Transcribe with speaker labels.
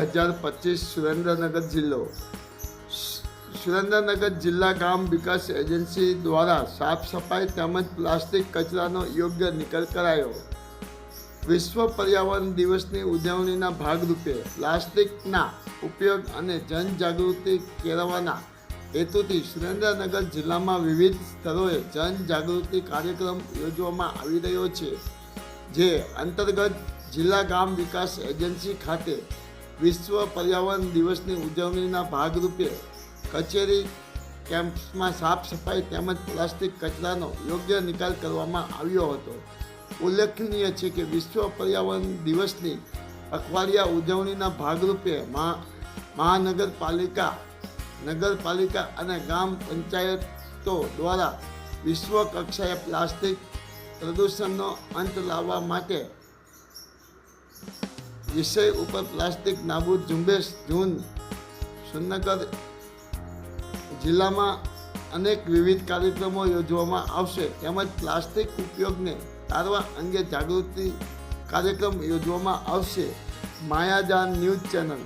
Speaker 1: 2025 સુરેન્દ્રનગર જિલ્લો સુરેન્દ્રનગર જિલ્લા ગ્રામ વિકાસ એજન્સી દ્વારા સાફ સફાઈ તેમજ પ્લાસ્ટિક કચરાનો યોગ્ય નિકાલ કરાયો. વિશ્વ પર્યાવરણ દિવસની ઉજવણીના ભાગરૂપે પ્લાસ્ટિકના ઉપયોગ અને જનજાગૃતિ કેળવવાના હેતુથી સુરેન્દ્રનગર જિલ્લામાં વિવિધ સ્થળોએ જનજાગૃતિ કાર્યક્રમ યોજવામાં આવી રહ્યો છે. જે અંતર્ગત જિલ્લા ગ્રામ વિકાસ એજન્સી ખાતે વિશ્વ પર્યાવરણ દિવસની ઉજવણીના ભાગરૂપે કચેરી કેમ્પસમાં સાફ સફાઈ તેમજ પ્લાસ્ટિક કચરાનો યોગ્ય નિકાલ કરવામાં આવ્યો હતો. ઉલ્લેખનીય છે કે વિશ્વ પર્યાવરણ દિવસની અખવાડિયા ઉજવણીના ભાગરૂપે નગરપાલિકા અને ગ્રામ પંચાયતો દ્વારા વિશ્વ કક્ષાએ પ્લાસ્ટિક પ્રદૂષણનો અંત લાવવા માટે વિષય ઉપર પ્લાસ્ટિક નાબૂદ ઝુંબેશ જૂન સુરેન્દ્રનગર જિલ્લામાં અનેક વિવિધ કાર્યક્રમો યોજવામાં આવશે તેમજ પ્લાસ્ટિક ઉપયોગને ટાળવા અંગે જાગૃતિ કાર્યક્રમ યોજવામાં આવશે. માયાજાન ન્યૂઝ ચેનલ